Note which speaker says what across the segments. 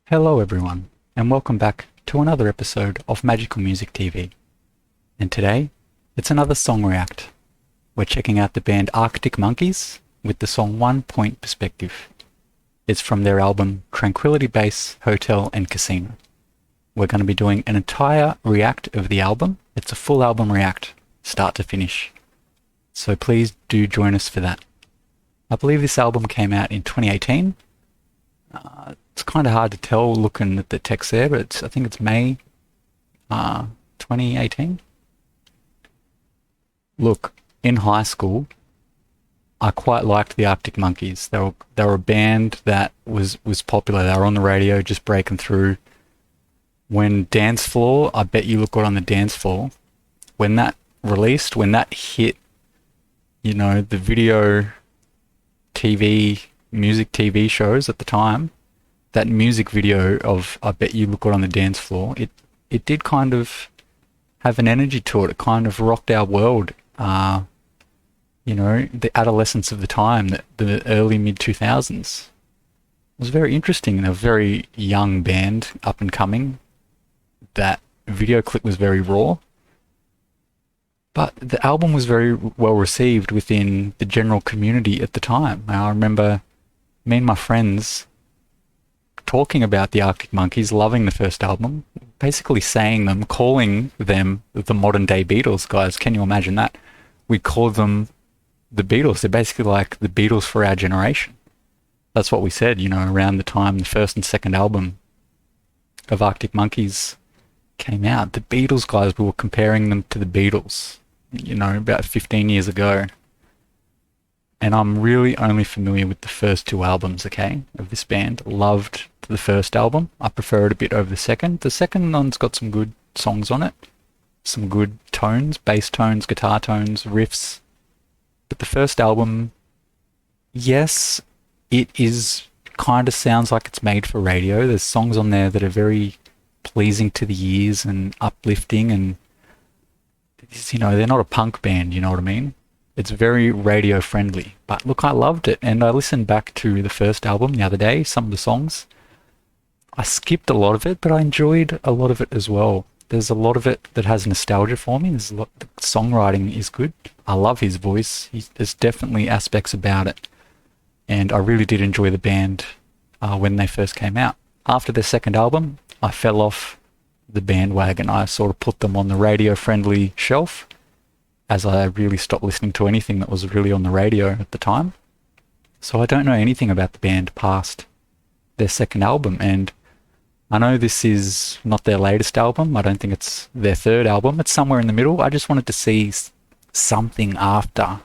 Speaker 1: Hello everyone, and welcome back to another episode of Magical Music TV. And today, it's another song react. We're checking out the band Arctic Monkeys with the song 1 Point Perspective. It's from their album Tranquility Base, Hotel and Casino. We're going to be doing an entire react of the album. It's a full album react, start to finish. So please do join us for that. I believe this album came out in 2018. It's kind of hard to tell looking at the text there, but I think it's May 2018. Look, in high school, I quite liked the Arctic Monkeys. They were a band that was popular. They were on the radio, just breaking through. When Dance Floor, I Bet You Look Good on the Dance Floor, when that released, when that hit, you know, the video music TV shows at the time, that music video of I Bet You Look Good on the Dance Floor, it did kind of have an energy to it. It kind of rocked our world. You know, the adolescence of the time, the early mid-2000s. It was very interesting. They're a very young band, up and coming. That video clip was very raw. But the album was very well received within the general community at the time. I remember me and my friends talking about the Arctic Monkeys, loving the first album, basically saying them, calling them the modern day Beatles, guys. Can you imagine that? We call them the Beatles. They're basically like the Beatles for our generation. That's what we said, you know, around the time the first and second album of Arctic Monkeys came out. The Beatles, guys, we were comparing them to the Beatles, you know, about 15 years ago. And I'm really only familiar with the first two albums, okay, of this band. Loved the first album. I prefer it a bit over the second. The second one's got some good songs on it. Some good tones, bass tones, guitar tones, riffs. But the first album, yes, it is kind of sounds like it's made for radio. There's songs on there that are very pleasing to the ears and uplifting, and, you know, they're not a punk band, you know what I mean? It's very radio friendly. But look, I loved it, and I listened back to the first album the other day, some of the songs. I skipped a lot of it, but I enjoyed a lot of it as well. There's a lot of it that has nostalgia for me. There's a lot, the songwriting is good. I love his voice. There's definitely aspects about it. And I really did enjoy the band when they first came out. After their second album, I fell off the bandwagon. I sort of put them on the radio-friendly shelf, as I really stopped listening to anything that was really on the radio at the time. So I don't know anything about the band past their second album, and I know this is not their latest album. I don't think it's their third album. It's somewhere in the middle. I just wanted to see something after.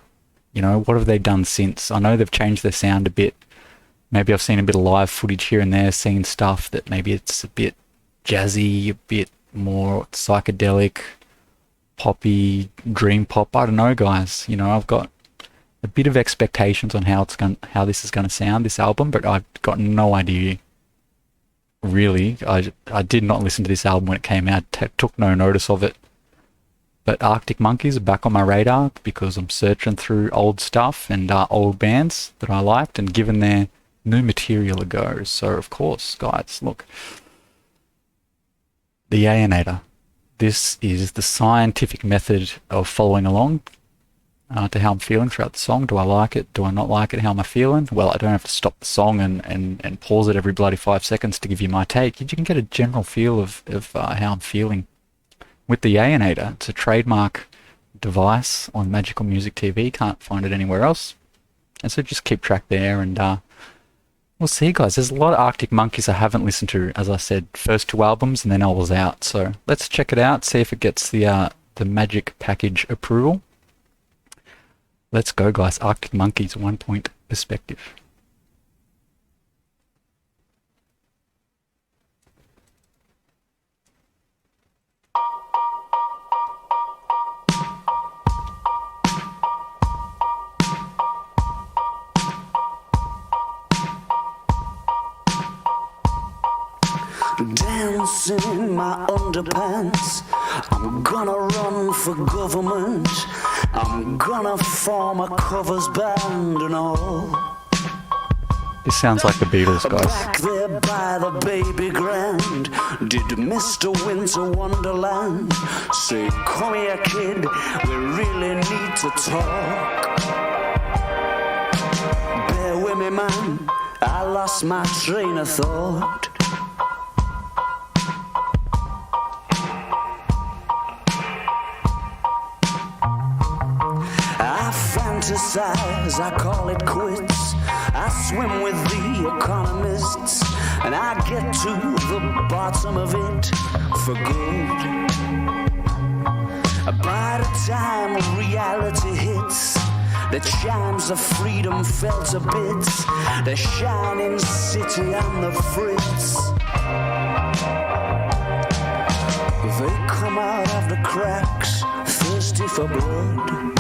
Speaker 1: You know, what have they done since? I know they've changed their sound a bit. Maybe I've seen a bit of live footage here and there, seen stuff that maybe it's a bit jazzy, a bit more psychedelic, poppy, dream pop. I don't know, guys. You know, I've got a bit of expectations on how this is gonna sound, this album, but I've got no idea. Really, I did not listen to this album when it came out. Took no notice of it. But Arctic Monkeys are back on my radar because I'm searching through old stuff and old bands that I liked and given their new material a go. So of course, guys, look, the Yayinator. This is the scientific method of following along to how I'm feeling throughout the song. Do I like it? Do I not like it? How am I feeling? Well, I don't have to stop the song and pause it every bloody 5 seconds to give you my take. You can get a general feel of how I'm feeling. With the Yayinator, it's a trademark device on Magical Music TV. Can't find it anywhere else. And so just keep track there, and we'll see, guys. There's a lot of Arctic Monkeys I haven't listened to. As I said, first two albums, and then I was out. So let's check it out, see if it gets the Magic Package approval. Let's go, guys. Arctic Monkeys, 1 Point Perspective.
Speaker 2: Dancing in my underpants, I'm gonna run for government, I'm gonna form a covers band and all.
Speaker 1: This sounds like the Beatles, guys.
Speaker 2: Back there by the baby grand, did Mr. Winter Wonderland say, come here kid, we really need to talk. Bear with me man, I lost my train of thought. I fantasize, I call it quits. I swim with the economists, and I get to the bottom of it for good. By the time reality hits, the chimes of freedom fell to bits, the shining city on the fritz. They come out of the cracks, thirsty for blood.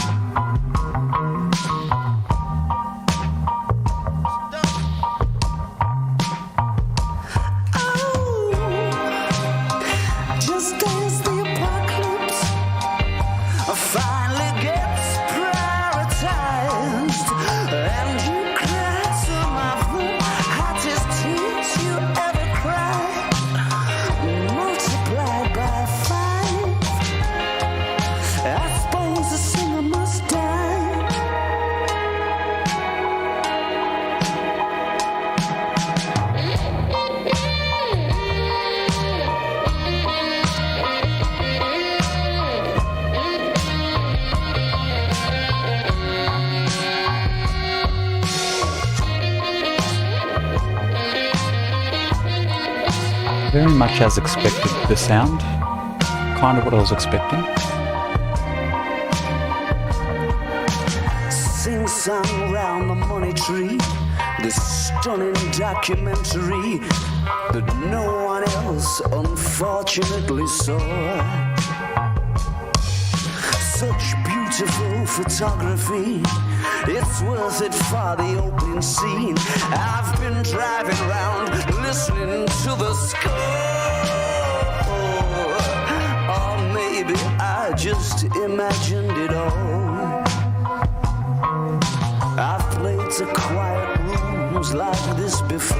Speaker 1: Very much as expected, the sound. Kind of what I was expecting.
Speaker 2: Sing song round the money tree, this stunning documentary that no one else unfortunately saw. Such beautiful photography, it's worth it for the opening scene. I've been driving around listening to the score, or maybe I just imagined it all. I've played to quiet rooms like this before.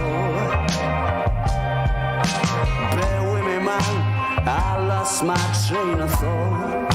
Speaker 2: Bear with me man, I lost my train of thought.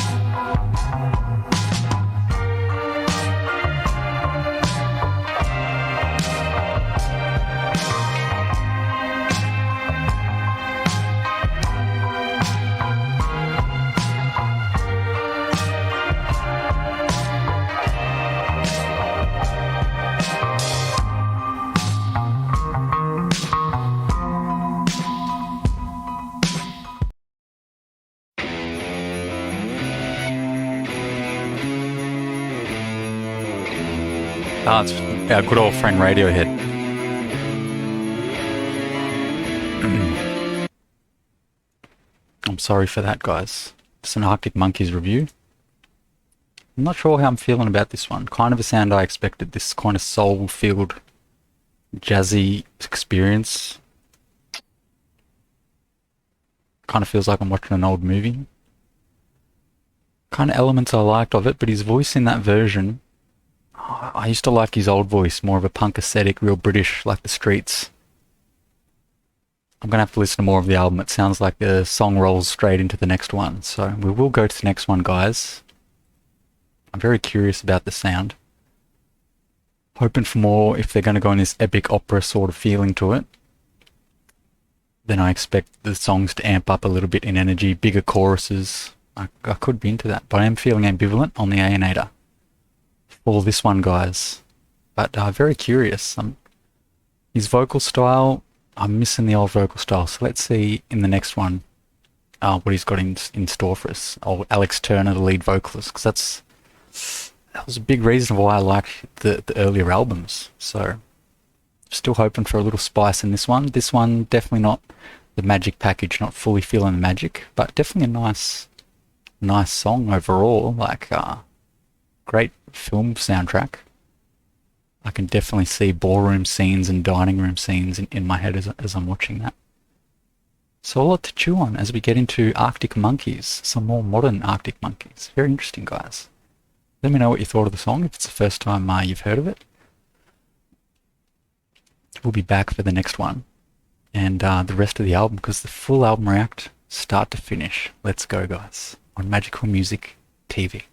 Speaker 1: It's our good old friend Radiohead. I'm sorry for that, guys. It's an Arctic Monkeys review. I'm not sure how I'm feeling about this one. Kind of a sound I expected. This kind of soul-filled, jazzy experience. Kind of feels like I'm watching an old movie. Kind of elements I liked of it, but his voice in that version, I used to like his old voice, more of a punk aesthetic, real British, like the Streets. I'm going to have to listen to more of the album. It sounds like the song rolls straight into the next one. So we will go to the next one, guys. I'm very curious about the sound. Hoping for more if they're going to go in this epic opera sort of feeling to it. Then I expect the songs to amp up a little bit in energy, bigger choruses. I could be into that, but I am feeling ambivalent on the Aenator for this one, guys. But very curious. His vocal style, I'm missing the old vocal style. So let's see in the next one what he's got in store for us. Oh, Alex Turner, the lead vocalist, because that was a big reason why I liked the earlier albums. So still hoping for a little spice in this one. This one definitely not the magic package, not fully feeling the magic, but definitely a nice song overall. Like great film soundtrack. I can definitely see ballroom scenes and dining room scenes in my head as I'm watching that. So a lot to chew on as we get into Arctic Monkeys, some more modern Arctic Monkeys. Very interesting, guys. Let me know what you thought of the song, if it's the first time you've heard of it. we'll be back for the next one and the rest of the album, because the full album react, start to finish. Let's go, guys, on Magical Music TV.